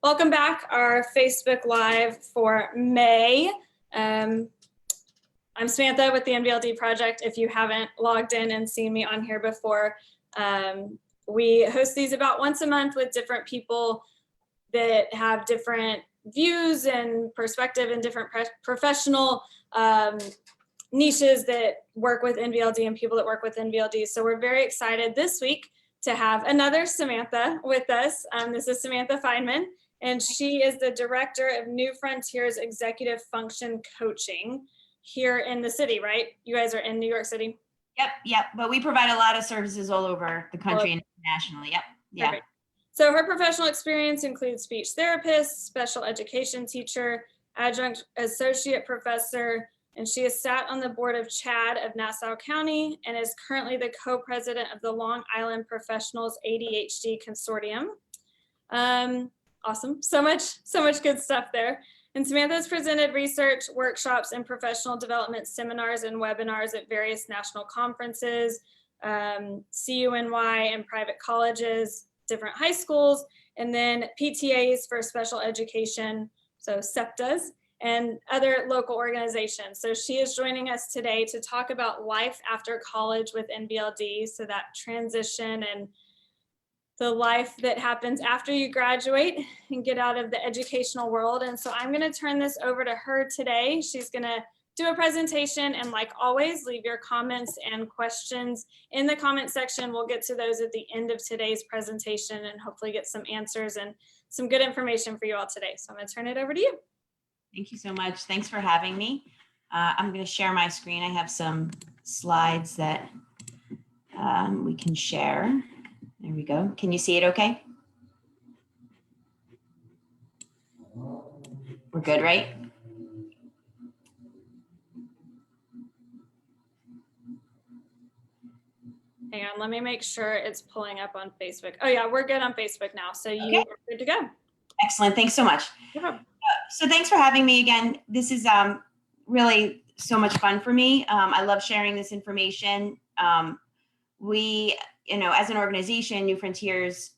Welcome back, our Facebook Live for May. I'm Samantha with the NVLD project. If you haven't logged in and seen me on here before, we host these about once a month with different people that have different views and perspective and different professional niches that work with NVLD and people that work with NVLD. So we're very excited this week to have another Samantha with us. This is Samantha Curiale-Feinman, and she is the Director of New Frontiers Executive Function Coaching here in the city, right? You guys are in New York City? Yep. But we provide a lot of services all over the country and internationally. Yep. Yeah. Perfect. So her professional experience includes speech therapist, special education teacher, adjunct associate professor, and she has sat on the board of CHAD of Nassau County and is currently the co-president of the Long Island Professionals ADHD Consortium. Awesome, so much good stuff there. And Samantha's presented research, workshops, and professional development seminars and webinars at various national conferences, CUNY and private colleges, different high schools, and then PTAs for special education, so SEPTAs, and other local organizations. So she is joining us today to talk about life after college with NVLD, so that transition and the life that happens after you graduate and get out of the educational world. And so I'm gonna turn this over to her today. She's gonna do a presentation, and like always, leave your comments and questions in the comment section. We'll get to those at the end of today's presentation and hopefully get some answers and some good information for you all today. So I'm gonna turn it over to you. Thank you so much. Thanks for having me. I'm going to share my screen. I have some slides that we can share. There we go. Can you see it okay? We're good, right? Hang on, let me make sure it's pulling up on Facebook. Oh yeah, we're good on Facebook now. So you are good to go. Excellent. Thanks so much. Yeah. So thanks for having me again. This is really so much fun for me. I love sharing this information. We, as an organization, New Frontiers,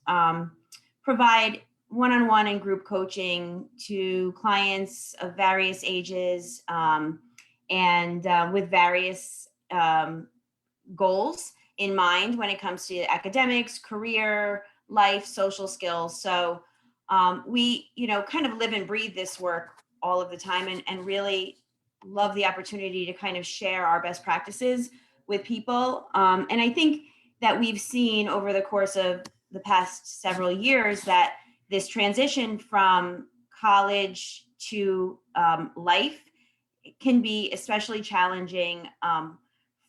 provide one-on-one and group coaching to clients of various ages and with various goals in mind when it comes to academics, career, life, social skills. So we, kind of live and breathe this work all of the time and really love the opportunity to kind of share our best practices with people. And I think that we've seen over the course of the past several years that this transition from college to life can be especially challenging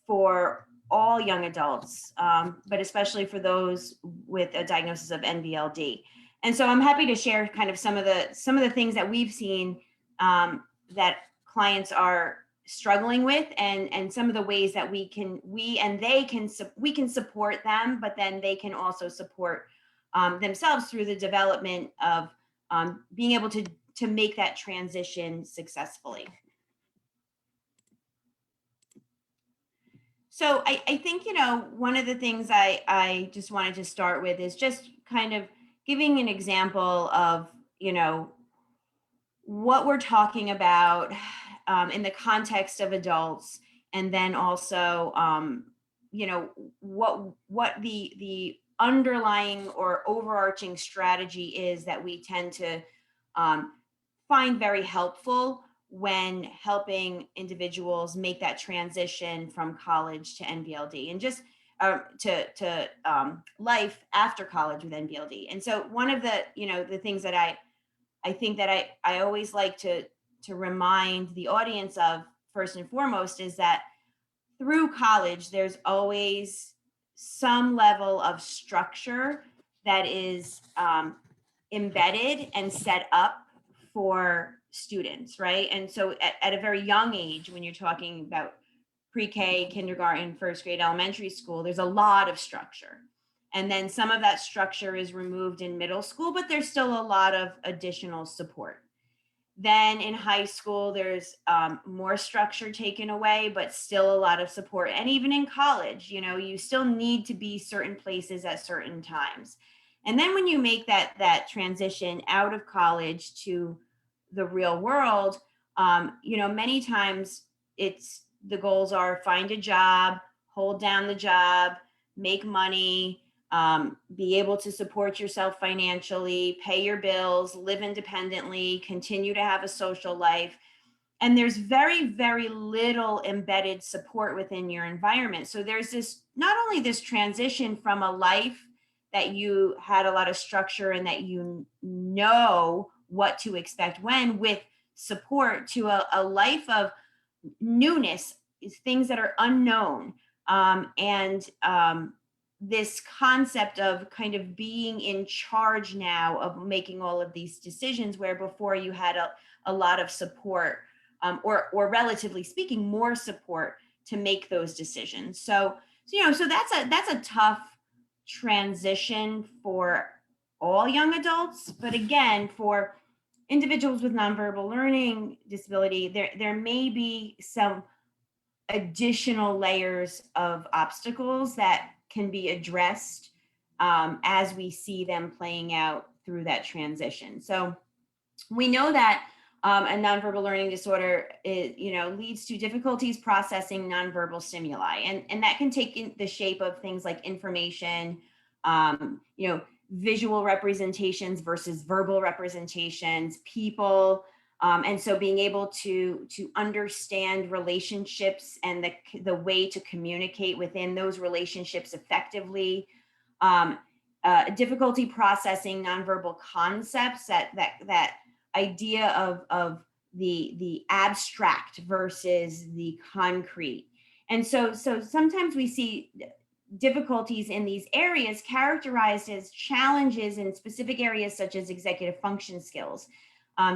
for all young adults, but especially for those with a diagnosis of NVLD. And so I'm happy to share kind of some of the things that we've seen that clients are struggling with, and some of the ways that we can support them, but then they can also support themselves through the development of being able to make that transition successfully. So I think, one of the things I just wanted to start with is just kind of giving an example of, what we're talking about in the context of adults, and then also, what the underlying or overarching strategy is that we tend to find very helpful when helping individuals make that transition from college to NVLD and just to life after college with NVLD. And so one of the, the things that I think that I always like to remind the audience of, first and foremost, is that through college, there's always some level of structure that is embedded and set up for students, right? And so at a very young age, when you're talking about pre-K, kindergarten, first grade, elementary school, there's a lot of structure. And then some of that structure is removed in middle school, but there's still a lot of additional support. Then in high school, there's more structure taken away, but still a lot of support. And even in college, you still need to be certain places at certain times. And then when you make that transition out of college to the real world, many times the goals are find a job, hold down the job, make money, be able to support yourself financially, pay your bills, live independently, continue to have a social life. And there's very, very little embedded support within your environment. So there's not only this transition from a life that you had a lot of structure and that you know what to expect when, with support, to a life of newness, is things that are unknown. This concept of kind of being in charge now of making all of these decisions, where before you had a lot of support, or relatively speaking, more support to make those decisions. So that's a tough transition for all young adults. But again, for individuals with nonverbal learning disability, there may be some additional layers of obstacles that can be addressed as we see them playing out through that transition. So we know that a nonverbal learning disorder leads to difficulties processing nonverbal stimuli, and that can take in the shape of things like information, visual representations versus verbal representations, people. And so being able to understand relationships and the way to communicate within those relationships effectively, difficulty processing nonverbal concepts, that idea of the abstract versus the concrete. And so sometimes we see difficulties in these areas characterized as challenges in specific areas such as executive function skills.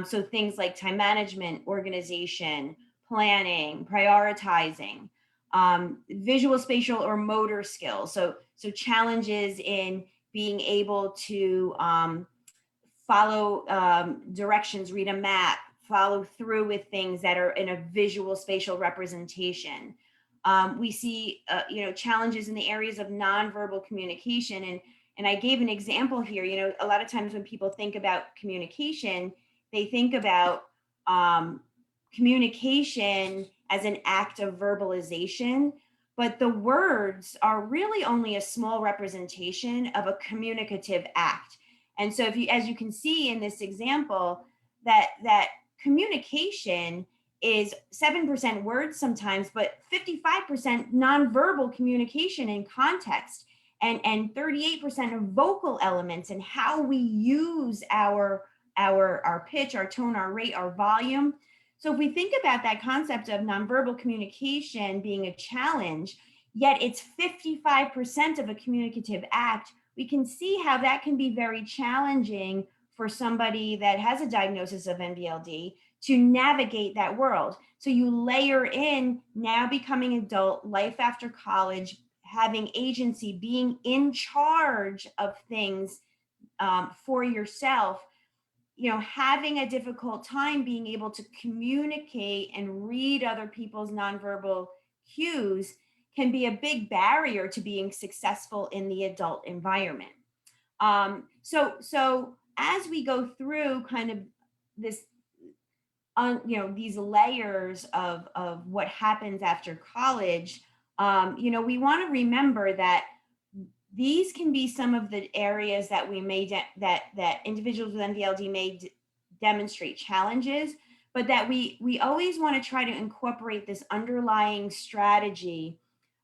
So things like time management, organization, planning, prioritizing, visual, spatial, or motor skills. So challenges in being able to follow directions, read a map, follow through with things that are in a visual, spatial representation. We see challenges in the areas of nonverbal communication. And I gave an example here. A lot of times when people think about communication, they think about communication as an act of verbalization, but the words are really only a small representation of a communicative act. And so as you can see in this example, that communication is 7% words sometimes, but 55% nonverbal communication in context, and 38% of vocal elements and how we use our pitch, our tone, our rate, our volume. So if we think about that concept of nonverbal communication being a challenge, yet it's 55% of a communicative act, we can see how that can be very challenging for somebody that has a diagnosis of NVLD to navigate that world. So you layer in now becoming adult, life after college, having agency, being in charge of things for yourself, having a difficult time being able to communicate and read other people's nonverbal cues can be a big barrier to being successful in the adult environment. So as we go through kind of this, these layers of what happens after college, we want to remember that these can be some of the areas that we may that individuals with NVLD may demonstrate challenges, but that we always want to try to incorporate this underlying strategy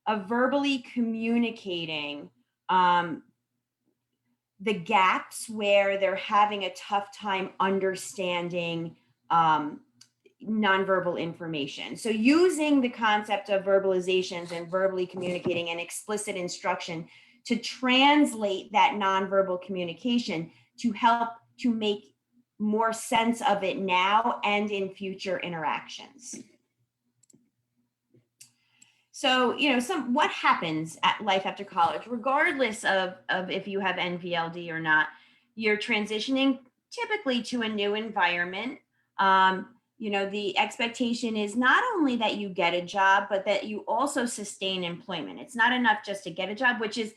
of verbally communicating the gaps where they're having a tough time understanding nonverbal information. So using the concept of verbalizations and verbally communicating and explicit instruction to translate that nonverbal communication to help to make more sense of it now and in future interactions. So, what happens at life after college, regardless of if you have NVLD or not, you're transitioning typically to a new environment. The expectation is not only that you get a job, but that you also sustain employment. It's not enough just to get a job, which is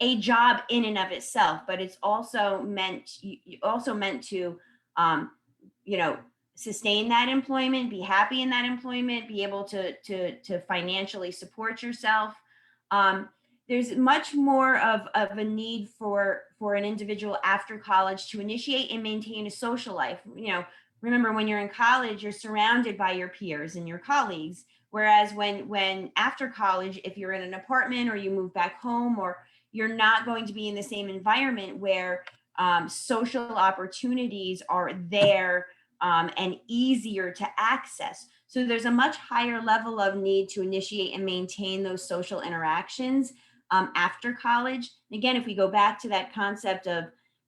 a job in and of itself, but it's also meant to, you know, sustain that employment, be happy in that employment, be able to financially support yourself. There's much more of a need for an individual after college to initiate and maintain a social life. You know, remember, when you're in college, you're surrounded by your peers and your colleagues. Whereas when after college, if you're in an apartment or you move back home, or you're not going to be in the same environment where social opportunities are there and easier to access. So there's a much higher level of need to initiate and maintain those social interactions after college. And again, if we go back to that concept of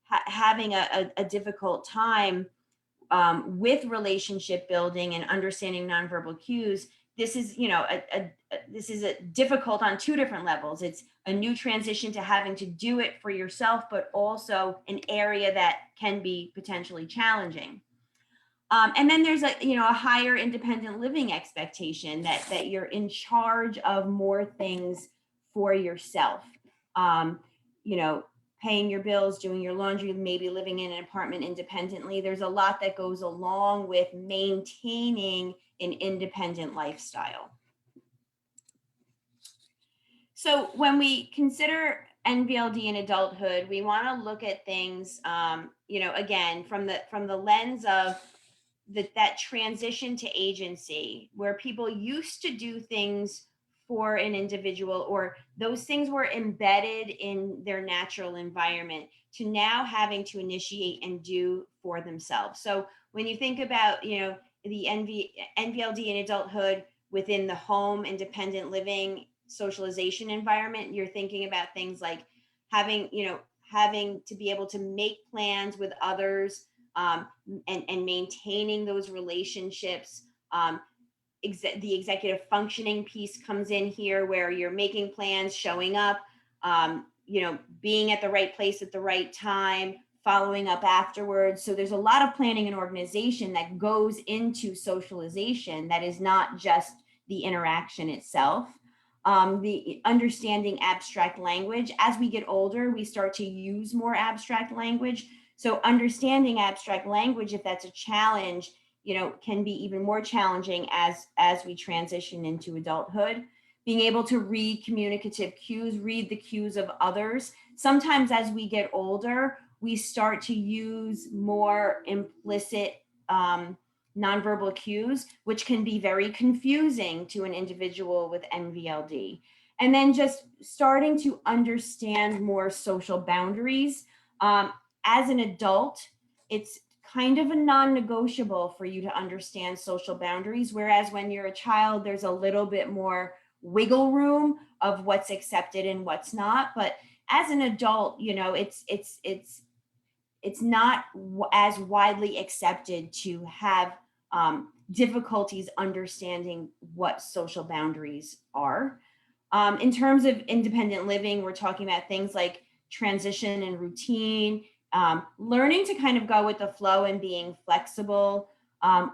having a difficult time with relationship building and understanding nonverbal cues, this is, you know, this is a difficult on two different levels. It's a new transition to having to do it for yourself, but also an area that can be potentially challenging. And then there's a higher independent living expectation that you're in charge of more things for yourself. You know, paying your bills, doing your laundry, maybe living in an apartment independently. There's a lot that goes along with maintaining an independent lifestyle. So when we consider NVLD in adulthood, we want to look at things, again, from the lens of that transition to agency, where people used to do things for an individual, or those things were embedded in their natural environment, to now having to initiate and do for themselves. So when you think about, the NVLD in adulthood within the home, independent living, socialization environment, you're thinking about things like having to be able to make plans with others, and maintaining those relationships. The executive functioning piece comes in here, where you're making plans, showing up, being at the right place at the right time, following up afterwards. So there's a lot of planning and organization that goes into socialization that is not just the interaction itself. The understanding abstract language. As we get older, we start to use more abstract language. So understanding abstract language, if that's a challenge, can be even more challenging as we transition into adulthood. Being able to read communicative cues, read the cues of others. Sometimes as we get older, we start to use more implicit nonverbal cues, which can be very confusing to an individual with NVLD. And then just starting to understand more social boundaries. As an adult, it's kind of a non-negotiable for you to understand social boundaries, whereas when you're a child, there's a little bit more wiggle room of what's accepted and what's not. But as an adult, it's not as widely accepted to have difficulties understanding what social boundaries are. In terms of independent living, we're talking about things like transition and routine, learning to kind of go with the flow and being flexible,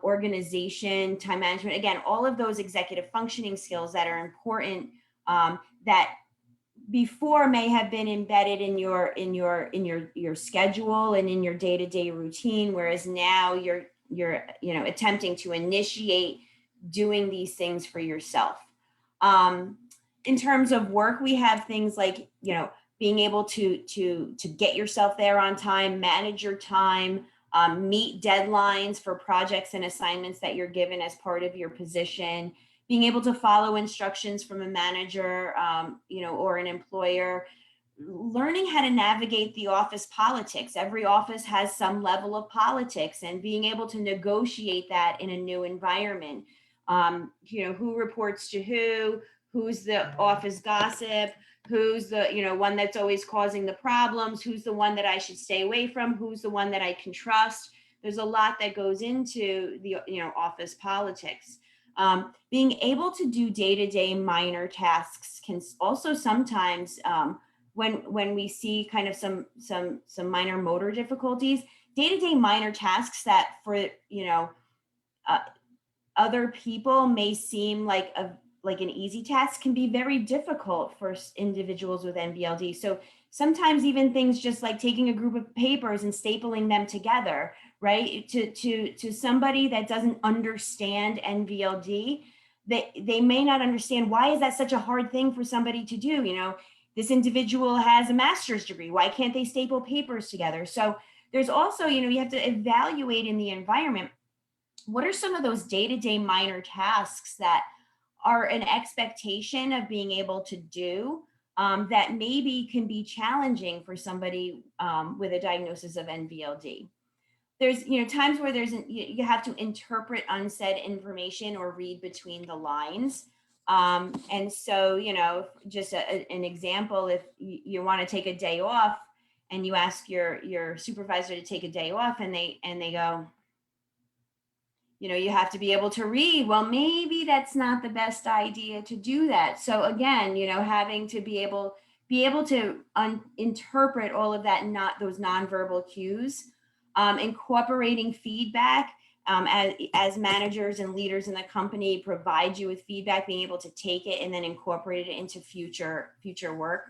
organization, time management. Again, all of those executive functioning skills that are important, that before may have been embedded in your schedule and in your day-to-day routine, whereas now you're attempting to initiate doing these things for yourself. In terms of work, we have things like being able to get yourself there on time, manage your time, meet deadlines for projects and assignments that you're given as part of your position, being able to follow instructions from a manager, or an employer, learning how to navigate the office politics. Every office has some level of politics, and being able to negotiate that in a new environment. Who reports to who's the office gossip, who's the one that's always causing the problems, who's the one that I should stay away from, who's the one that I can trust. There's a lot that goes into the office politics. Being able to do day-to-day minor tasks can also sometimes, when we see kind of some minor motor difficulties, day-to-day minor tasks that for other people may seem like an easy task, can be very difficult for individuals with NVLD. So Sometimes even things just like taking a group of papers and stapling them together, right? To somebody that doesn't understand NVLD, they may not understand, why is that such a hard thing for somebody to do? You know, this individual has a master's degree. Why can't they staple papers together? So there's also, you know, you have to evaluate in the environment, what are some of those day-to-day minor tasks that are an expectation of being able to do, that maybe can be challenging for somebody with a diagnosis of NVLD. There's, you know, times where you have to interpret unsaid information or read between the lines. And so, you know, just an example, if you want to take a day off and you ask your supervisor to take a day off, and they go, you know, you have to be able to read. Well, maybe that's not the best idea to do that. So again, you know, having to be able to interpret all of that, not those nonverbal cues, incorporating feedback, as managers and leaders in the company provide you with feedback, being able to take it and then incorporate it into future work.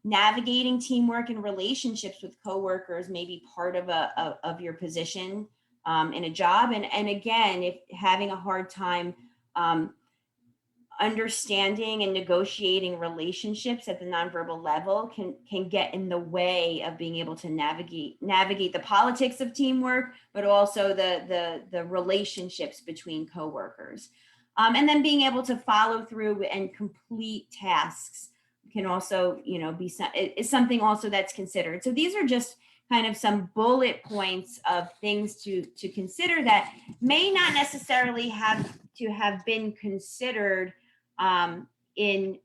Navigating teamwork and relationships with coworkers may be part of your position in a job. And again, if having a hard time understanding and negotiating relationships at the nonverbal level can get in the way of being able to navigate the politics of teamwork, but also the relationships between coworkers. And then being able to follow through and complete tasks can also, you know, is something also that's considered. So these are just kind of some bullet points of things to consider that may not necessarily have to have been considered in,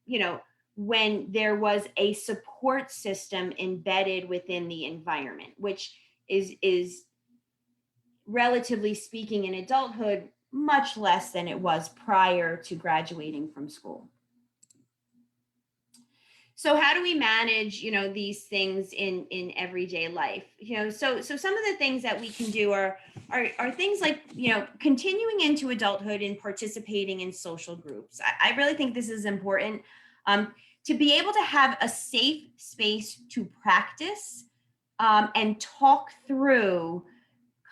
you know, when there was a support system embedded within the environment, which is relatively speaking in adulthood much less than it was prior to graduating from school. So how do we manage, you know, these things in everyday life? You know, so some of the things that we can do are things like, you know, continuing into adulthood and participating in social groups. I really think this is important, to be able to have a safe space to practice and talk through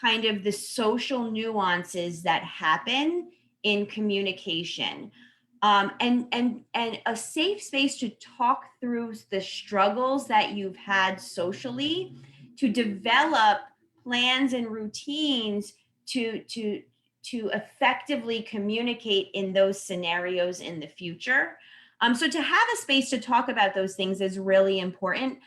kind of the social nuances that happen in communication. And a safe space to talk through the struggles that you've had socially, to develop plans and routines to effectively communicate in those scenarios in the future. So to have a space to talk about those things is really important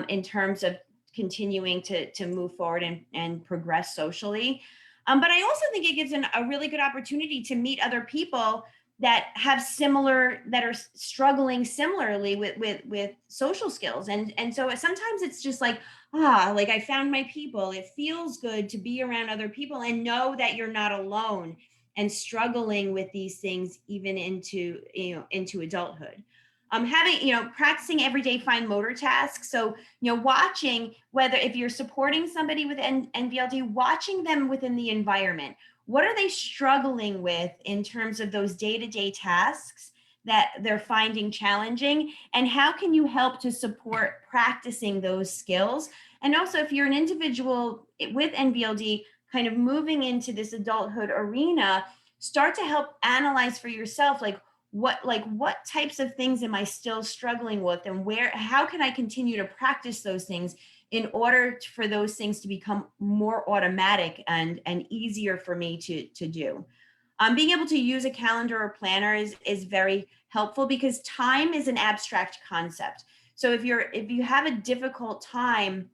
in terms of continuing to move forward and progress socially. But I also think it gives a really good opportunity to meet other people that are struggling similarly with social skills. And so sometimes it's just like I found my people. It feels good to be around other people and know that you're not alone and struggling with these things even into adulthood. Practicing everyday fine motor tasks. So, watching whether if you're supporting somebody with NVLD, watching them within the environment. What are they struggling with in terms of those day-to-day tasks that they're finding challenging? And how can you help to support practicing those skills? And also, if you're an individual with NVLD kind of moving into this adulthood arena, start to help analyze for yourself, what types of things am I still struggling with, and how can I continue to practice those things in order for those things to become more automatic and easier for me to do. Being able to use a calendar or planner is very helpful because time is an abstract concept. So if you have a difficult time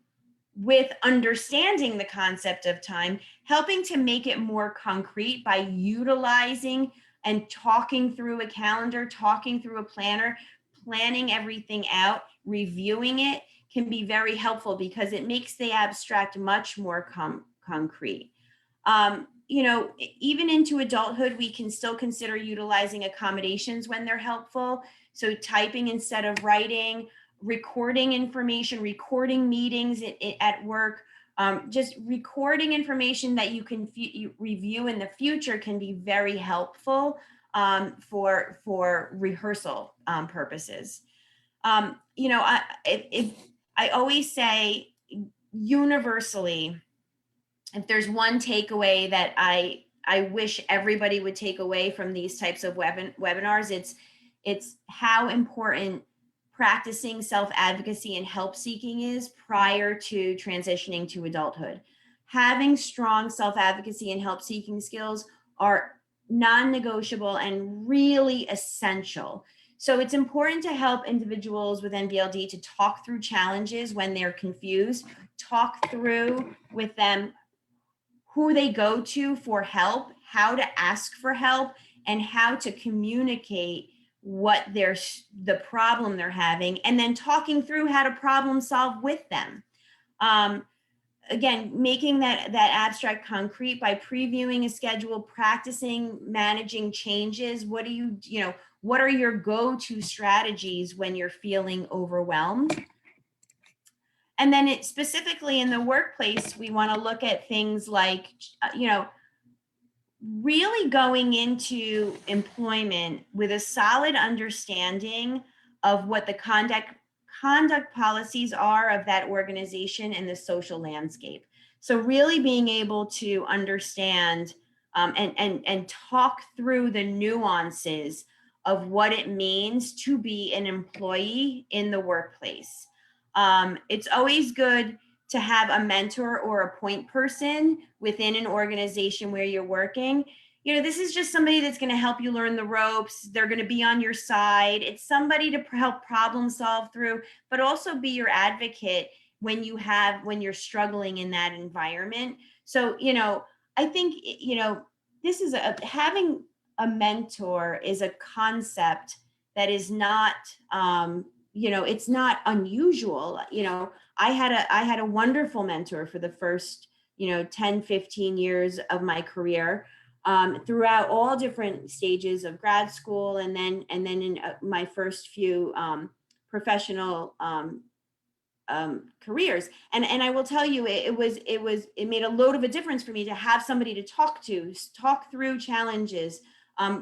with understanding the concept of time, helping to make it more concrete by utilizing and talking through a calendar, talking through a planner, planning everything out, reviewing it can be very helpful because it makes the abstract much more concrete. Even into adulthood, we can still consider utilizing accommodations when they're helpful. So typing instead of writing, recording information, recording meetings at work, just recording information that you can review in the future can be very helpful for rehearsal purposes. You know, I always say universally, if there's one takeaway that I wish everybody would take away from these types of webinars, it's how important practicing self-advocacy and help seeking is prior to transitioning to adulthood. Having strong self-advocacy and help seeking skills are non-negotiable and really essential. So it's important to help individuals with NVLD to talk through challenges when they're confused, talk through with them who they go to for help, how to ask for help, and how to communicate what the problem they're having, and then talking through how to problem solve with them. Again, making that abstract concrete by previewing a schedule, practicing managing changes. What are your go-to strategies when you're feeling overwhelmed? And then it specifically in the workplace, we want to look at things like, really going into employment with a solid understanding of what the conduct policies are of that organization and the social landscape. So really being able to understand and talk through the nuances of what it means to be an employee in the workplace. It's always good to have a mentor or a point person within an organization where you're working. This is just somebody that's going to help you learn the ropes. They're going to be on your side. It's somebody to help problem solve through, but also be your advocate when you're struggling in that environment. So, I think, this is having a mentor is a concept that is not, it's not unusual. I had a wonderful mentor for the first, 10, 15 years of my career, throughout all different stages of grad school. And then in my first few professional careers. And I will tell you, it made a load of a difference for me to have somebody to talk through challenges,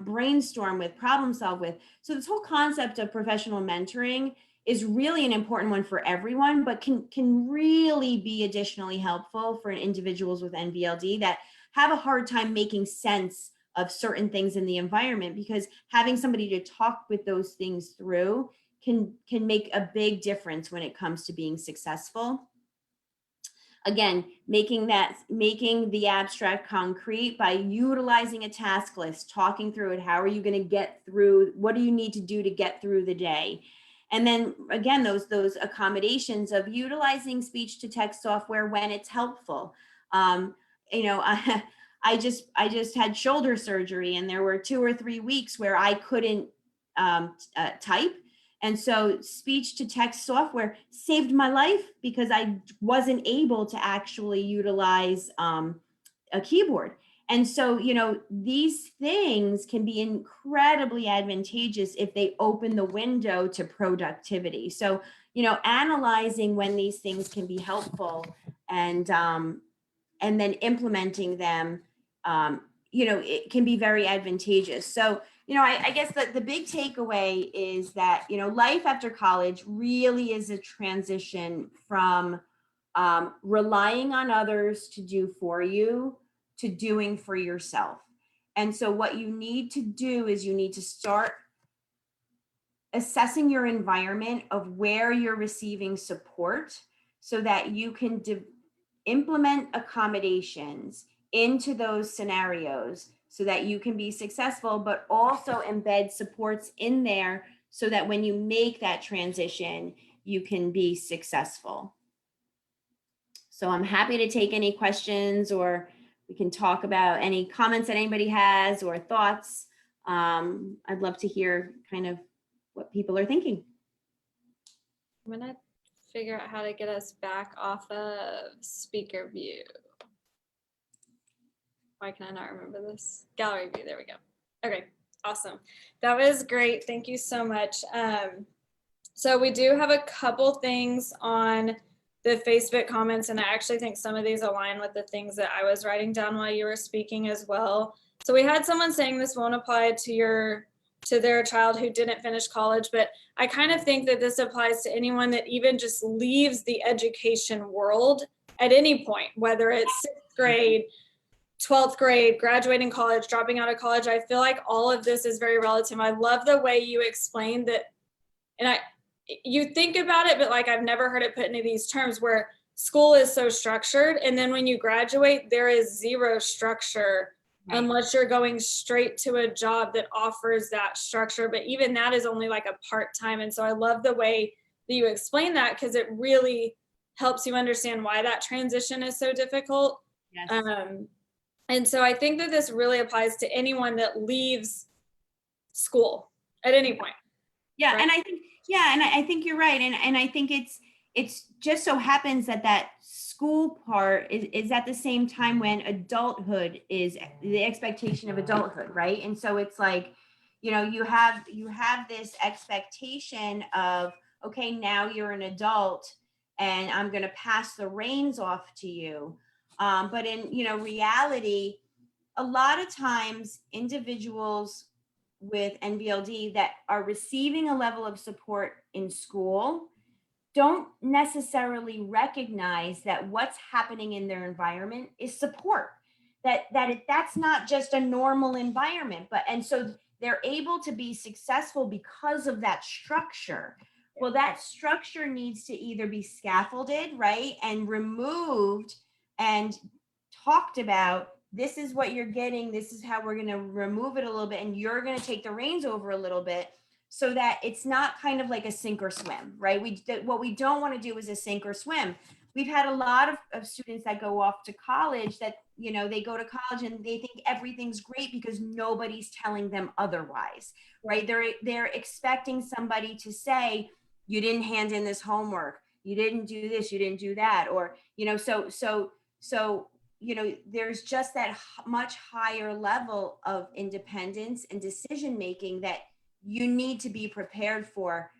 brainstorm with, problem solve with. So this whole concept of professional mentoring is really an important one for everyone, but can really be additionally helpful for individuals with NVLD that have a hard time making sense of certain things in the environment, because having somebody to talk with those things through can make a big difference when it comes to being successful. Again, making the abstract concrete by utilizing a task list, talking through it. How are you going to get through? What do you need to do to get through the day? And then again, those accommodations of utilizing speech to text software when it's helpful. I just had shoulder surgery, and there were 2 or 3 weeks where I couldn't type. And so speech to text software saved my life because I wasn't able to actually utilize a keyboard. And so, these things can be incredibly advantageous if they open the window to productivity. So, analyzing when these things can be helpful and then implementing them, it can be very advantageous. So, I guess the big takeaway is that, life after college really is a transition from relying on others to do for you to doing for yourself. And so what you need to do is you need to start assessing your environment of where you're receiving support so that you can implement accommodations into those scenarios so that you can be successful, but also embed supports in there so that when you make that transition, you can be successful. So I'm happy to take any questions, or we can talk about any comments that anybody has or thoughts. I'd love to hear kind of what people are thinking. I'm gonna figure out how to get us back off of speaker view. Why can I not remember this? Gallery view, there we go. Okay, awesome. That was great, thank you so much. So we do have a couple things on the Facebook comments, and I actually think some of these align with the things that I was writing down while you were speaking as well. So we had someone saying this won't apply to your to their child who didn't finish college. But I kind of think that this applies to anyone that even just leaves the education world at any point, whether it's 6th grade, 12th grade, graduating college, dropping out of college. I feel like all of this is very relative. I love the way you explained that. And you think about it, but like I've never heard it put into these terms, where school is so structured, and then when you graduate, there is zero structure. Right. Unless you're going straight to a job that offers that structure. But even that is only like a part-time. And so I love the way that you explain that, because it really helps you understand why that transition is so difficult. Yes. And so I think that this really applies to anyone that leaves school at any point. Yeah. Right? And I think you're right. And I think it's just so happens that school part is at the same time when adulthood is the expectation of adulthood, right? And so it's like, you have this expectation of, okay, now you're an adult and I'm going to pass the reins off to you. But in, reality, a lot of times individuals with NVLD that are receiving a level of support in school don't necessarily recognize that what's happening in their environment is support, that's not just a normal environment, and so they're able to be successful because of that structure. Well, that structure needs to either be scaffolded, right, and removed and talked about. This is what you're getting. This is how we're going to remove it a little bit, and you're going to take the reins over a little bit, so that it's not kind of like a sink or swim, right? What we don't want to do is a sink or swim. We've had a lot of students that go off to college that, they go to college and they think everything's great because nobody's telling them otherwise, right? They're expecting somebody to say, you didn't hand in this homework, you didn't do this, you didn't do that, or, so there's just that much higher level of independence and decision making that you need to be prepared for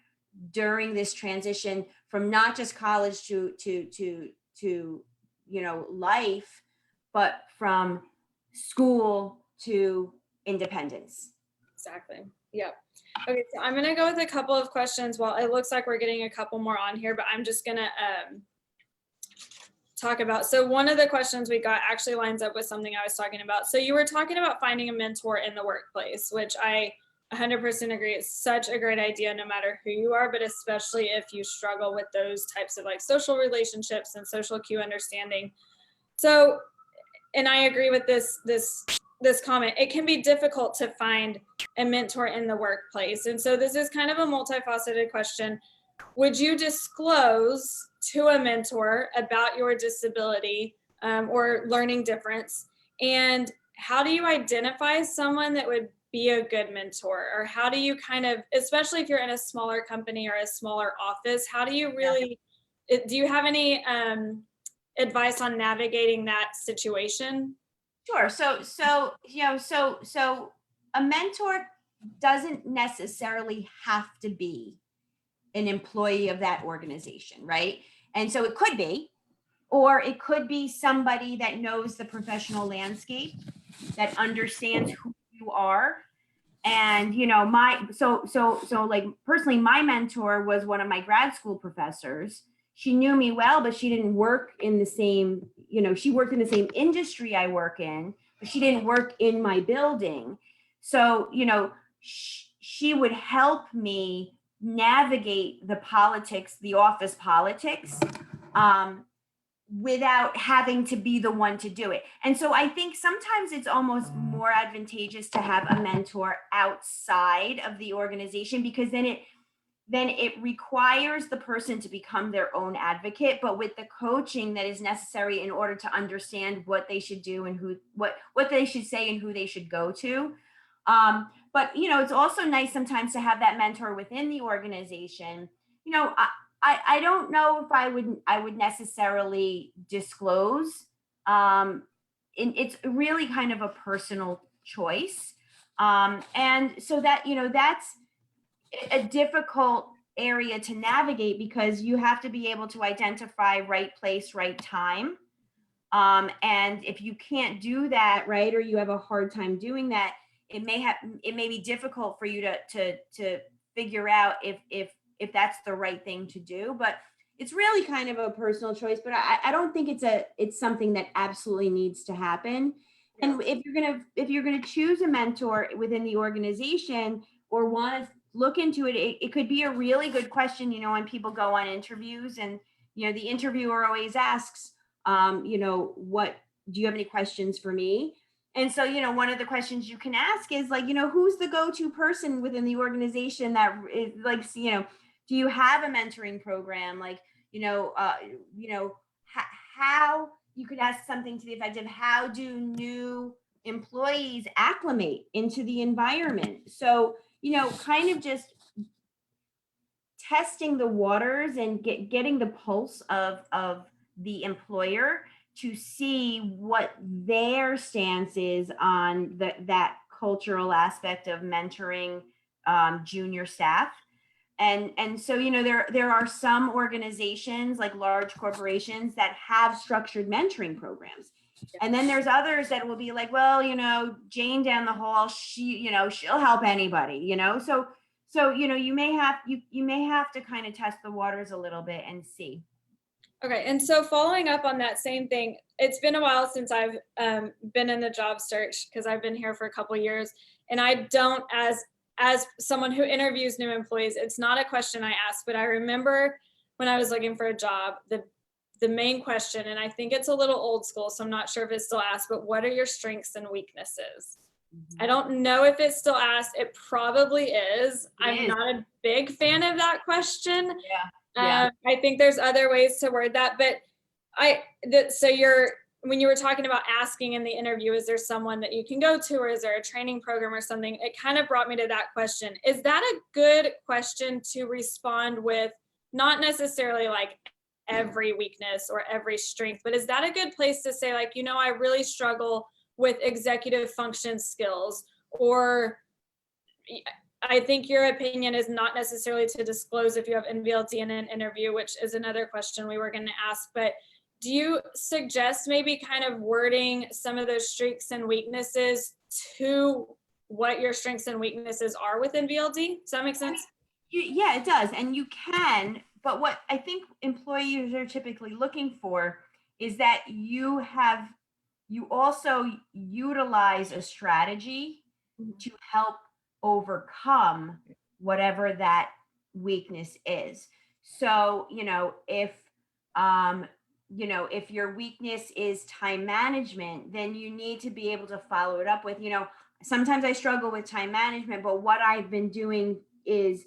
during this transition from not just college to life, but from school to independence. Exactly. Yep. Okay, so I'm gonna go with a couple of questions. Well, it looks like we're getting a couple more on here, but I'm just gonna talk about. So one of the questions we got actually lines up with something I was talking about. So you were talking about finding a mentor in the workplace, which I 100% agree. It's such a great idea no matter who you are, but especially if you struggle with those types of like social relationships and social cue understanding. So, and I agree with this comment. It can be difficult to find a mentor in the workplace. And so this is kind of a multifaceted question. Would you disclose to a mentor about your disability or learning difference? And how do you identify someone that would be a good mentor? Or how do you kind of, especially if you're in a smaller company or a smaller office, how do you really, do you have any advice on navigating that situation? Sure. So a mentor doesn't necessarily have to be an employee of that organization, right? And so it could be, or it could be somebody that knows the professional landscape, that understands who you are. And, like personally, my mentor was one of my grad school professors. She knew me well, but she didn't work in the same, she worked in the same industry I work in, but she didn't work in my building. So, she would help me navigate the politics, the office politics, without having to be the one to do it. And so I think sometimes it's almost more advantageous to have a mentor outside of the organization, because then it requires the person to become their own advocate, but with the coaching that is necessary in order to understand what they should do and what they should say and who they should go to. But it's also nice sometimes to have that mentor within the organization. I don't know if I would necessarily disclose. It's really kind of a personal choice. And so that, that's a difficult area to navigate, because you have to be able to identify right place, right time. And if you can't do that, right, or you have a hard time doing that, it may be difficult for you to figure out if that's the right thing to do, but it's really kind of a personal choice. But I don't think it's something that absolutely needs to happen. And if you're gonna choose a mentor within the organization or want to look into it, it could be a really good question, when people go on interviews, and the interviewer always asks, what do you have any questions for me? And so, one of the questions you can ask is like, who's the go-to person within the organization that is like, do you have a mentoring program? Like, how you could ask something to the effect of, how do new employees acclimate into the environment? So, kind of just testing the waters and getting the pulse of the employer to see what their stance is on that cultural aspect of mentoring junior staff. And so, there are some organizations, like large corporations, that have structured mentoring programs. And then there's others that will be like, well, Jane down the hall, she'll help anybody, so you may have to kind of test the waters a little bit and see. Okay, and so following up on that same thing, it's been a while since I've been in the job search, because I've been here for a couple of years, and I don't, as someone who interviews new employees, it's not a question I ask, but I remember when I was looking for a job, the main question, and I think it's a little old school, so I'm not sure if it's still asked, but what are your strengths and weaknesses? I don't know if it's still asked. It probably is. I'm not a big fan of that question. Yeah. I think there's other ways to word that, but when you were talking about asking in the interview, is there someone that you can go to, or is there a training program or something? It kind of brought me to that question. Is that a good question to respond with? Not necessarily like every weakness or every strength, but is that a good place to say, like, I really struggle with executive function skills, or I think your opinion is not necessarily to disclose if you have NVLD in an interview, which is another question we were going to ask, but do you suggest maybe kind of wording some of those strengths and weaknesses to what your strengths and weaknesses are with NVLD? Does that make sense? Yeah, it does. And you can, but what I think employers are typically looking for is that you also utilize a strategy to help overcome whatever that weakness is. So, if your weakness is time management, then you need to be able to follow it up with, sometimes I struggle with time management, but what I've been doing is,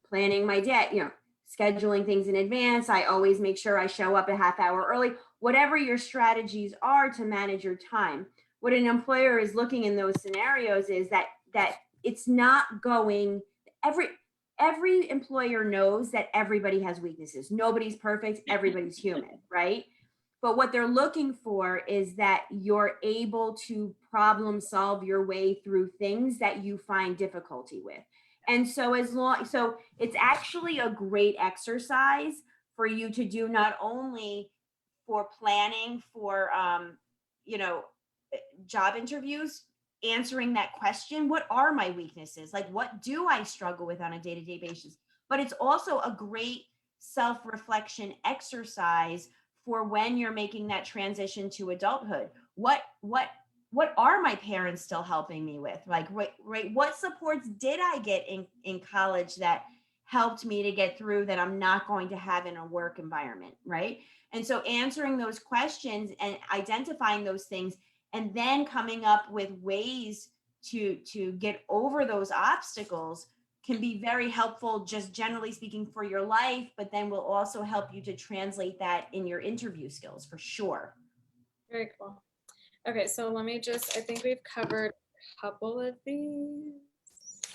planning my day, scheduling things in advance. I always make sure I show up a half hour early. Whatever your strategies are to manage your time, what an employer is looking in those scenarios is that it's not going, every employer knows that everybody has weaknesses. Nobody's perfect. Everybody's human, right? But what they're looking for is that you're able to problem solve your way through things that you find difficulty with. And so so it's actually a great exercise for you to do, not only for planning for, job interviews, answering that question, what are my weaknesses? Like, what do I struggle with on a day-to-day basis? But it's also a great self-reflection exercise for when you're making that transition to adulthood. What are my parents still helping me with? Like, right, what supports did I get in college that helped me to get through that I'm not going to have in a work environment, right? And so answering those questions and identifying those things, and then coming up with ways to get over those obstacles, can be very helpful, just generally speaking, for your life, but then will also help you to translate that in your interview skills, for sure. Very cool. Okay, so let me I think we've covered a couple of these.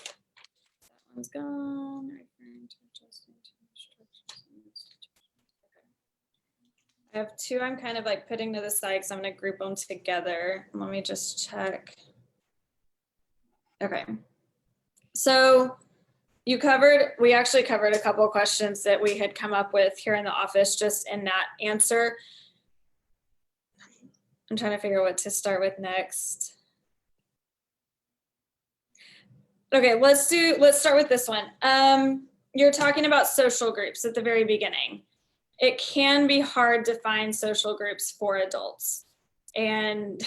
That one's gone. I have two I'm kind of like putting to the side because I'm going to group them together. Let me just check. Okay. So we actually covered a couple of questions that we had come up with here in the office just in that answer. I'm trying to figure out what to start with next. Okay, let's start with this one. You're talking about social groups at the very beginning. It can be hard to find social groups for adults. And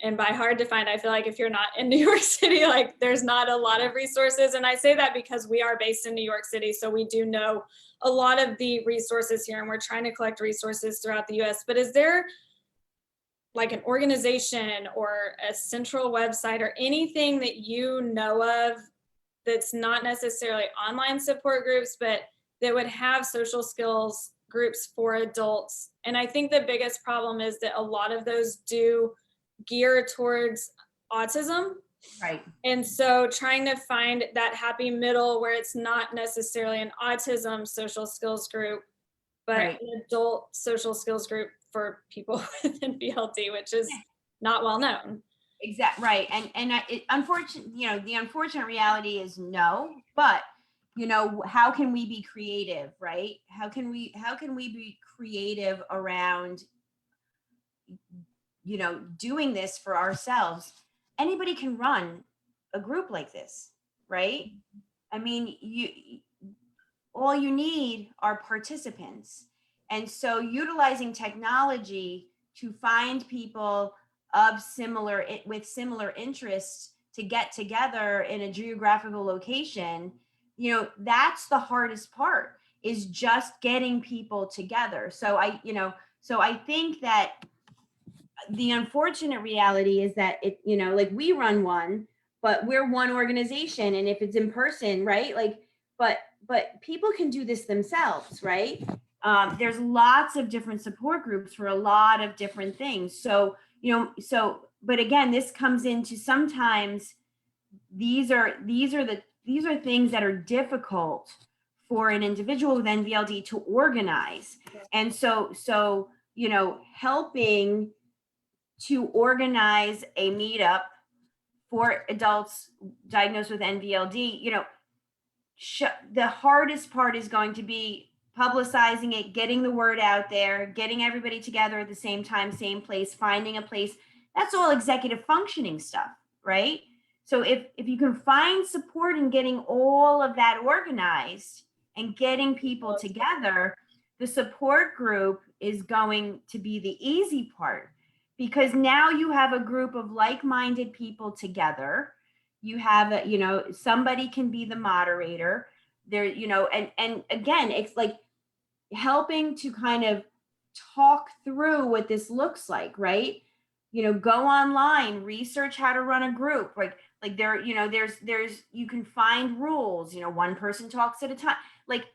and by hard to find, I feel like if you're not in New York City, like there's not a lot of resources. And I say that because we are based in New York City, so we do know a lot of the resources here, and we're trying to collect resources throughout the US. But is there like an organization or a central website or anything that you know of that's not necessarily online support groups, but that would have social skills groups for adults? And I think the biggest problem is that a lot of those do gear towards autism. Right. And so trying to find that happy middle where it's not necessarily an autism social skills group, but Right. an adult social skills group for people with NVLD, which is not well known. Exactly. Right. Unfortunately, the unfortunate reality is no, but how can we be creative, right? How can we be creative around, doing this for ourselves? Anybody can run a group like this, right? I mean, all you need are participants. And so utilizing technology to find people with similar interests to get together in a geographical location, that's the hardest part, is just getting people together. So I think that the unfortunate reality is that like we run one, but we're one organization, and if it's in person, right? Like, but people can do this themselves, right? There's lots of different support groups for a lot of different things. So, but again, this comes into sometimes these are things that are difficult for an individual with NVLD to organize. And so, helping to organize a meetup for adults diagnosed with NVLD, the hardest part is going to be publicizing it, getting the word out there, getting everybody together at the same time, same place, finding a place. That's all executive functioning stuff, right? So if you can find support in getting all of that organized and getting people together, the support group is going to be the easy part, because now you have a group of like-minded people together. You have somebody can be the moderator there, and again, it's like helping to kind of talk through what this looks like, right? Go online, research how to run a group, like there's you can find rules, one person talks at a time. Like,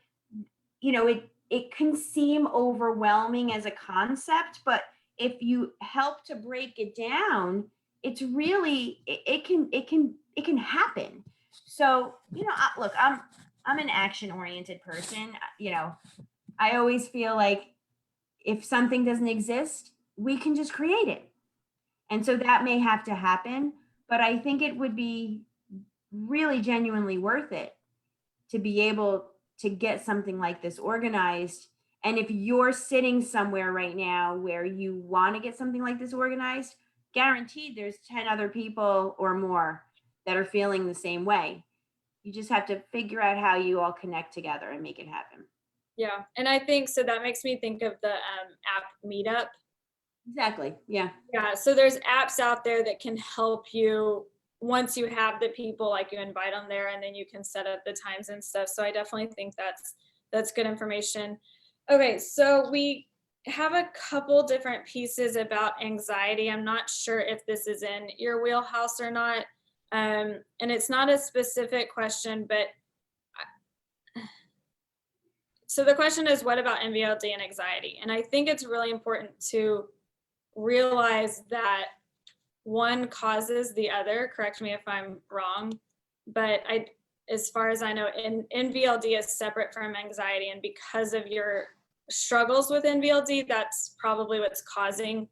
it can seem overwhelming as a concept, but if you help to break it down, it's really, it can happen. So, look, I'm an action oriented person. I always feel like if something doesn't exist, we can just create it. And so that may have to happen, but I think it would be really genuinely worth it to be able to get something like this organized. And if you're sitting somewhere right now where you want to get something like this organized, guaranteed there's 10 other people or more that are feeling the same way. You just have to figure out how you all connect together and make it happen. Yeah, and I think so that makes me think of the app Meetup. Exactly. Yeah. Yeah, so there's apps out there that can help you once you have the people, like you invite them there and then you can set up the times and stuff. So I definitely think that's good information. Okay, so we have a couple different pieces about anxiety. I'm not sure if this is in your wheelhouse or not. And it's not a specific question, but so the question is, what about NVLD and anxiety? And I think it's really important to realize that one causes the other. Correct me if I'm wrong, but as far as I know, NVLD is separate from anxiety, and because of your struggles with NVLD, that's probably what's causing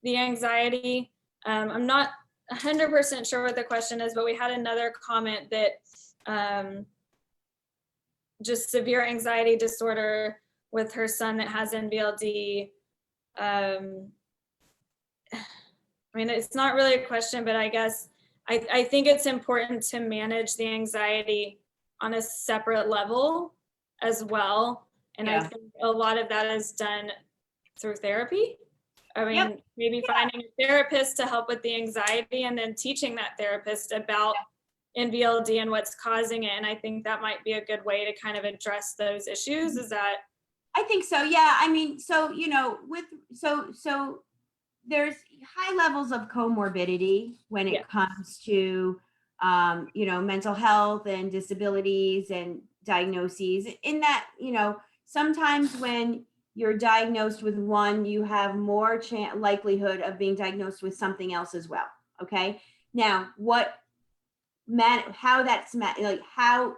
the anxiety. I'm not 100% sure what the question is, but we had another comment that just severe anxiety disorder with her son that has NVLD. I mean, it's not really a question, but I guess I think it's important to manage the anxiety on a separate level as well. And I Yeah. think a lot of that is done through therapy. I mean, Yep. maybe finding a therapist to help with the anxiety and then teaching that therapist about NVLD and what's causing it. And I think that might be a good way to kind of address those issues. Is that? I think so. Yeah. I mean, so, so there's high levels of comorbidity when Yeah. it comes to, mental health and disabilities and diagnoses. In that, sometimes when you're diagnosed with one, you have more likelihood of being diagnosed with something else as well. Okay. Now, how that's like how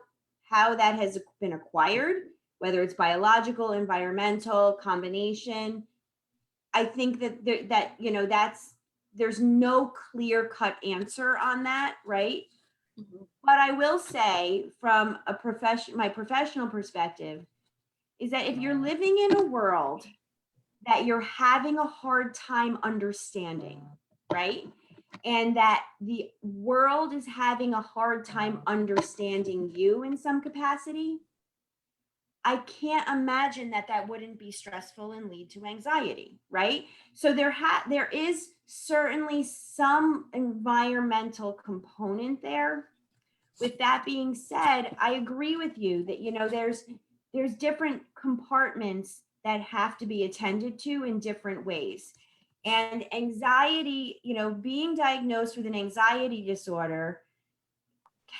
that has been acquired, whether it's biological, environmental, combination. I think there's no clear cut answer on that, right? Mhm. But I will say from my professional perspective is that if you're living in a world that you're having a hard time understanding, right? And that the world is having a hard time understanding you in some capacity, I can't imagine that wouldn't be stressful and lead to anxiety, right? So there is certainly some environmental component there. With that being said, I agree with you that there's different compartments that have to be attended to in different ways. And anxiety, being diagnosed with an anxiety disorder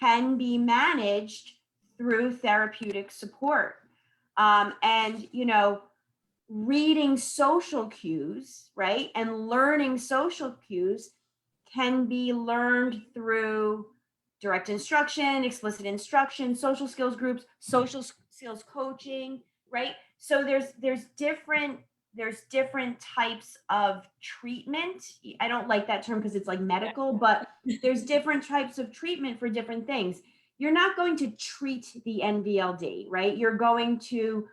can be managed through therapeutic support. And reading social cues, right? And learning social cues can be learned through direct instruction, explicit instruction, social skills groups, social skills coaching, right? So there's different types of treatment. I don't like that term because it's like medical, but there's different types of treatment for different things. You're not going to treat the NVLD, right? You're going to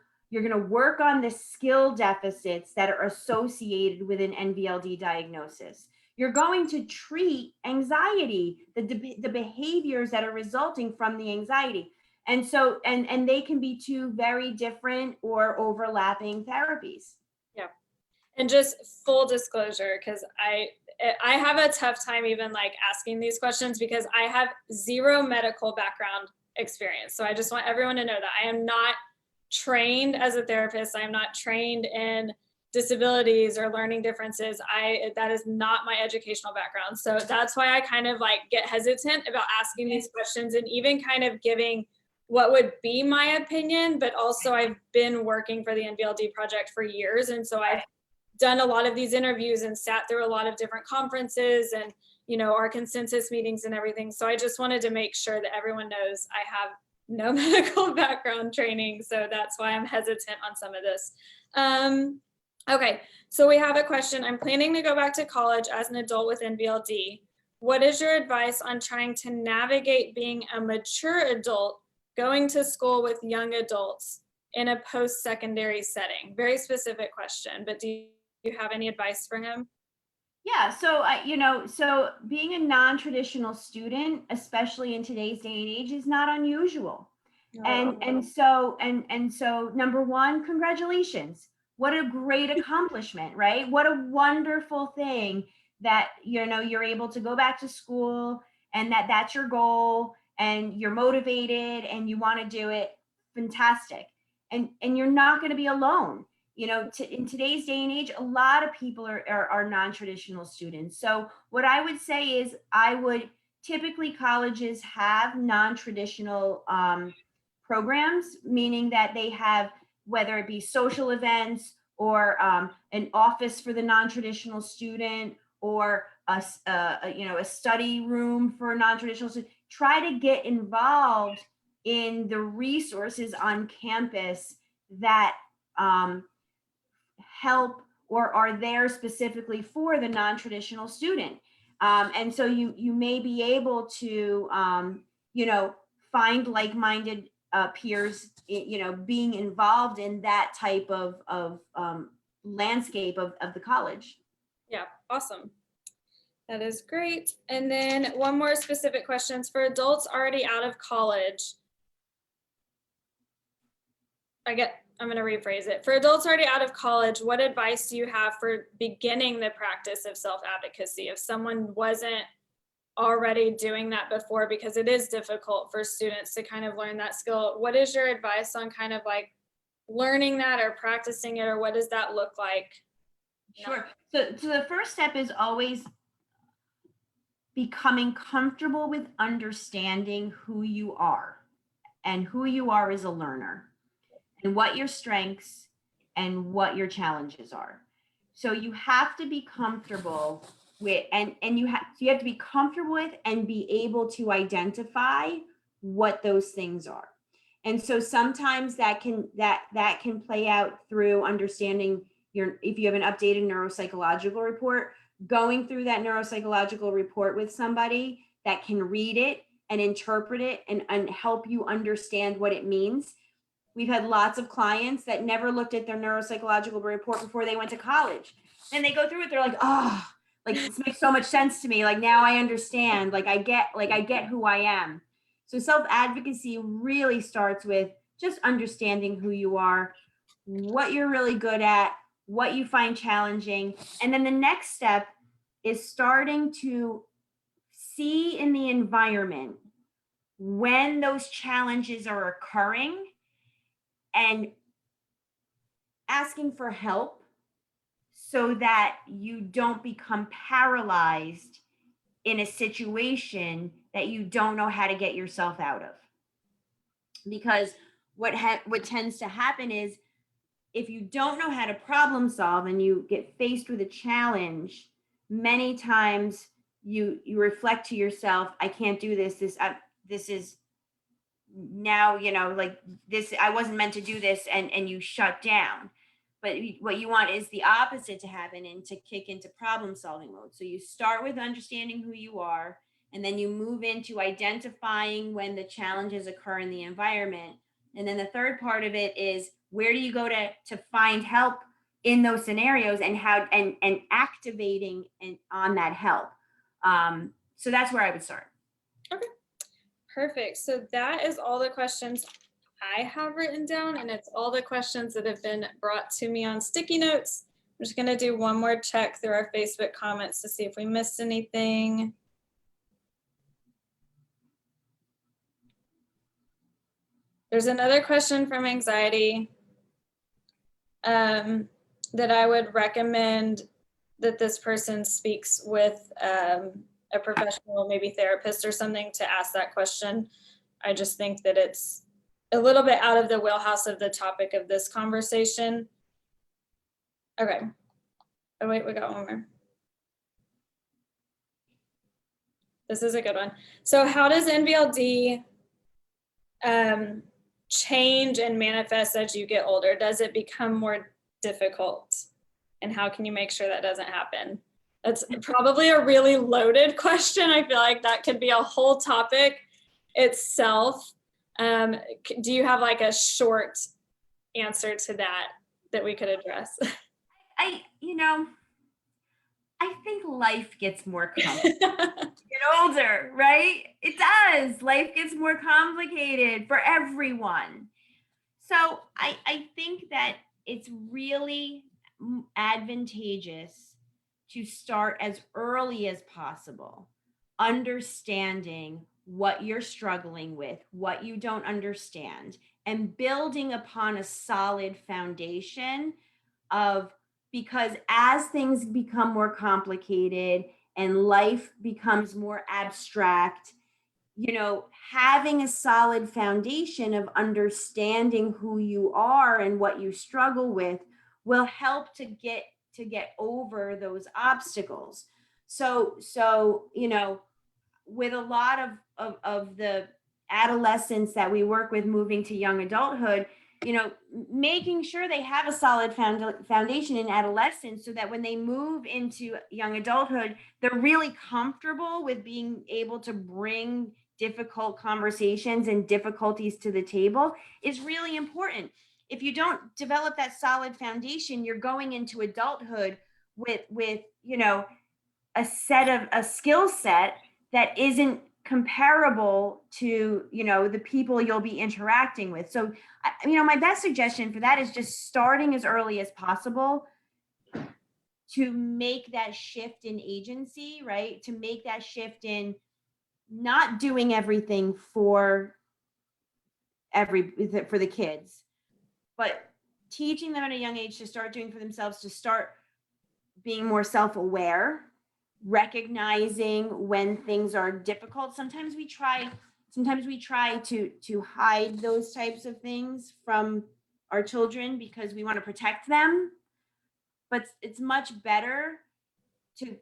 work on the skill deficits that are associated with an NVLD diagnosis. You're going to treat anxiety, the behaviors that are resulting from the anxiety. And so, and they can be two very different or overlapping therapies. Yeah. And just full disclosure, because I have a tough time even like asking these questions because I have zero medical background experience. So I just want everyone to know that I am not trained as a therapist. I am not trained in disabilities or learning differences. That is not my educational background. So that's why I kind of like get hesitant about asking these questions and even kind of giving what would be my opinion, but also I've been working for the NVLD project for years. And so I've done a lot of these interviews and sat through a lot of different conferences and, our consensus meetings and everything. So I just wanted to make sure that everyone knows I have no medical background training. So that's why I'm hesitant on some of this. Okay, so we have a question. I'm planning to go back to college as an adult with NVLD. What is your advice on trying to navigate being a mature adult going to school with young adults in a post-secondary setting? Very specific question, but do you have any advice for him? Yeah, so so being a non-traditional student, especially in today's day and age, is not unusual. And so number one, congratulations. What a great accomplishment, right? What a wonderful thing that you're able to go back to school and that's your goal and you're motivated and you want to do it. Fantastic. And you're not going to be alone. In today's day and age, a lot of people are non-traditional students. So what I would say is typically colleges have non-traditional programs, meaning that they have, whether it be social events or an office for the non-traditional student or a study room for a non-traditional student. Try to get involved in the resources on campus that help or are there specifically for the non-traditional student. And so you may be able to, find like-minded peers, being involved in that type of landscape of the college. Yeah, awesome. That is great. And then one more specific questions for adults already out of college. I'm going to rephrase it. For adults already out of college, what advice do you have for beginning the practice of self-advocacy? If someone wasn't already doing that before, because it is difficult for students to kind of learn that skill, what is your advice on kind of like learning that or practicing it, or what does that look like? Sure. So the first step is always becoming comfortable with understanding who you are and who you are as a learner and what your strengths and what your challenges are. So you have to be comfortable with, and you have to be comfortable with and be able to identify what those things are. And so sometimes that can play out through understanding if you have an updated neuropsychological report, going through that neuropsychological report with somebody that can read it and interpret it and help you understand what it means. We've had lots of clients that never looked at their neuropsychological report before they went to college. And they go through it, they're like, oh, like this makes so much sense to me. Like now I understand, I get who I am. So self-advocacy really starts with just understanding who you are, what you're really good at, what you find challenging. And then the next step is starting to see in the environment when those challenges are occurring and asking for help so that you don't become paralyzed in a situation that you don't know how to get yourself out of. Because what tends to happen is if you don't know how to problem solve and you get faced with a challenge, many times you reflect to yourself, I can't do this. This is now, like this, I wasn't meant to do this, and you shut down. But what you want is the opposite to happen and to kick into problem solving mode. So you start with understanding who you are, and then you move into identifying when the challenges occur in the environment. And then the third part of it is where do you go to find help in those scenarios and how and activating on that help. So that's where I would start. Okay. Perfect. So that is all the questions I have written down, and it's all the questions that have been brought to me on sticky notes. I'm just going to do one more check through our Facebook comments to see if we missed anything. There's another question from anxiety that I would recommend that this person speaks with a professional, maybe therapist or something, to ask that question. I just think that it's a little bit out of the wheelhouse of the topic of this conversation. Okay. Oh wait, we got one more. This is a good one. So how does NVLD change and manifest as you get older? Does it become more difficult? And how can you make sure that doesn't happen? That's probably a really loaded question. I feel like that could be a whole topic itself. Do you have like a short answer to that we could address? I think life gets more complicated. Get older, right? It does. Life gets more complicated for everyone. So I think that it's really advantageous to start as early as possible, understanding what you're struggling with, what you don't understand, and building upon a solid foundation because as things become more complicated and life becomes more abstract, having a solid foundation of understanding who you are and what you struggle with will help to get over those obstacles. So with a lot of the adolescents that we work with moving to young adulthood, making sure they have a solid foundation in adolescence so that when they move into young adulthood, they're really comfortable with being able to bring difficult conversations and difficulties to the table is really important. If you don't develop that solid foundation, you're going into adulthood with a skill set that isn't comparable to, you know, the people you'll be interacting with. So, you know, my best suggestion for that is just starting as early as possible to make that shift in agency, right? To make that shift in not doing everything for the kids, but teaching them at a young age to start doing for themselves, to start being more self-aware, recognizing when things are difficult. Sometimes we try to hide those types of things from our children because we want to protect them, but it's much better to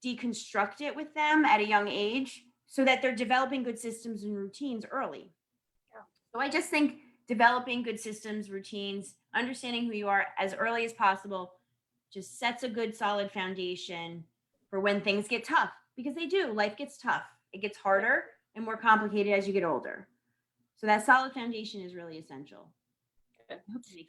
deconstruct it with them at a young age so that they're developing good systems and routines early. Yeah. So I just think developing good systems, routines, understanding who you are as early as possible just sets a good solid foundation for when things get tough, because they do. Life gets tough. It gets harder and more complicated as you get older. So that solid foundation is really essential.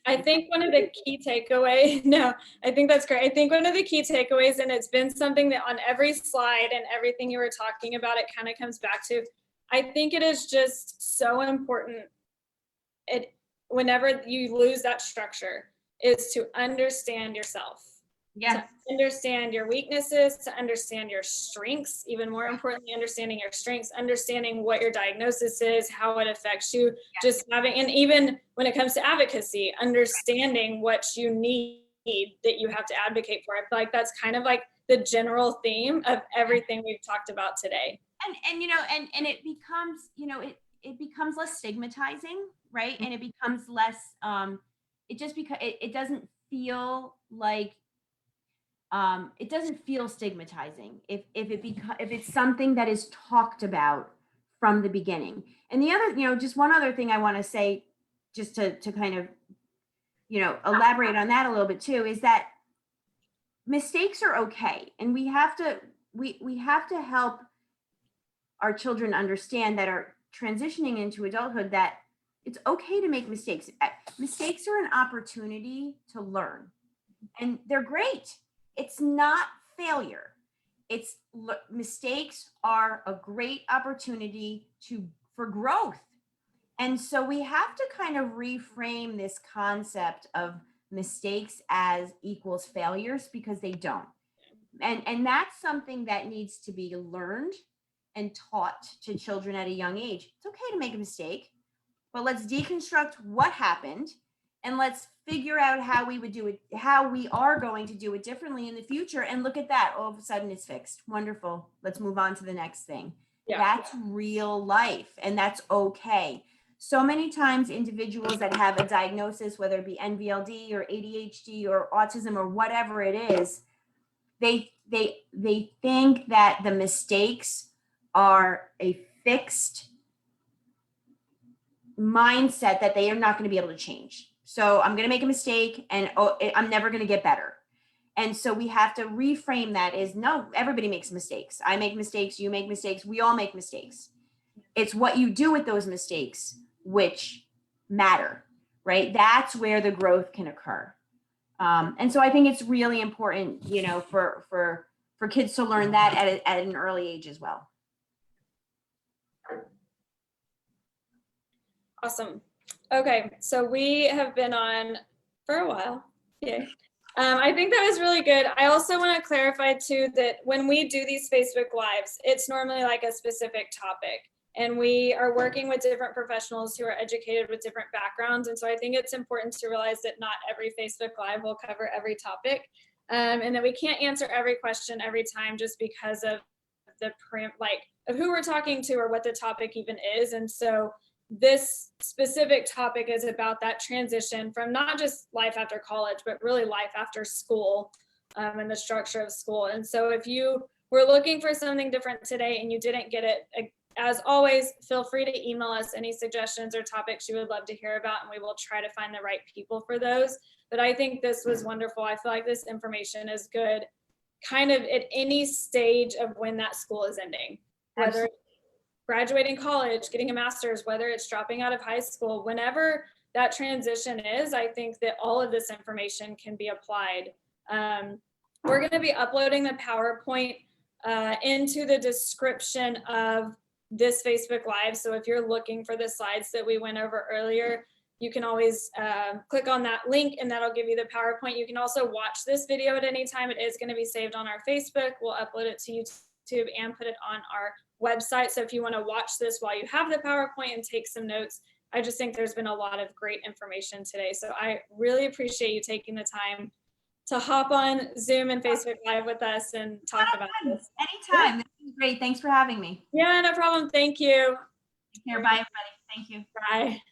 I think one of the key takeaways, no, I think that's great. I think one of the key takeaways, and it's been something that on every slide and everything you were talking about, it kind of comes back to, I think it is just so important, whenever you lose that structure, is to understand yourself. Yes. To understand your weaknesses, to understand your strengths, even more importantly, understanding your strengths, understanding what your diagnosis is, how it affects you, just having, and even when it comes to advocacy, understanding what you need that you have to advocate for. I feel like that's kind of like the general theme of everything we've talked about today. And you know, and it becomes, you know, it becomes less stigmatizing, right? And it becomes less, it just because it doesn't feel like, it doesn't feel stigmatizing if it's something that is talked about from the beginning. And the other, you know, just one other thing I want to say, just to kind of, you know, elaborate on that a little bit too, is that mistakes are okay, and we have to help our children understand that are transitioning into adulthood that it's okay to make mistakes. Mistakes are an opportunity to learn, and they're great. It's not failure. Mistakes are a great opportunity for growth. And so we have to kind of reframe this concept of mistakes as equals failures, because they don't. And that's something that needs to be learned and taught to children at a young age. It's okay to make a mistake, but let's deconstruct what happened, and let's figure out how we would do it, how we are going to do it differently in the future. And look at that, all of a sudden it's fixed. Wonderful. Let's move on to the next thing. Yeah. That's real life, and that's okay. So many times individuals that have a diagnosis, whether it be NVLD or ADHD or autism or whatever it is, they think that the mistakes are a fixed mindset that they are not going to be able to change. So I'm going to make a mistake and I'm never going to get better. And so we have to reframe that as, no, everybody makes mistakes. I make mistakes. You make mistakes. We all make mistakes. It's what you do with those mistakes which matter, right? That's where the growth can occur. And so I think it's really important, you know, for kids to learn that at an early age as well. Awesome. Okay, so we have been on for a while. Yeah. I think that was really good. I also want to clarify too that when we do these Facebook Lives, it's normally like a specific topic, and we are working with different professionals who are educated with different backgrounds. And so I think it's important to realize that not every Facebook Live will cover every topic, and that we can't answer every question every time just because of the of who we're talking to or what the topic even is. And so this specific topic is about that transition from not just life after college, but really life after school, and the structure of school. And so if you were looking for something different today and you didn't get it, as always, feel free to email us any suggestions or topics you would love to hear about, and we will try to find the right people for those. But I think this was wonderful. I feel like this information is good kind of at any stage of when that school is ending, whether it's graduating college, getting a master's, whether it's dropping out of high school, whenever that transition is, I think that all of this information can be applied. We're going to be uploading the PowerPoint into the description of this Facebook Live. So if you're looking for the slides that we went over earlier, you can always click on that link and that'll give you the PowerPoint. You can also watch this video at any time. It is going to be saved on our Facebook. We'll upload it to YouTube and put it on our website. So if you want to watch this while you have the PowerPoint and take some notes, I just think there's been a lot of great information today. So I really appreciate you taking the time to hop on Zoom and Facebook Live with us and talk about this. Anytime. This is great. Thanks for having me. Yeah, no problem. Thank you. Take care. Bye, everybody. Thank you. Bye.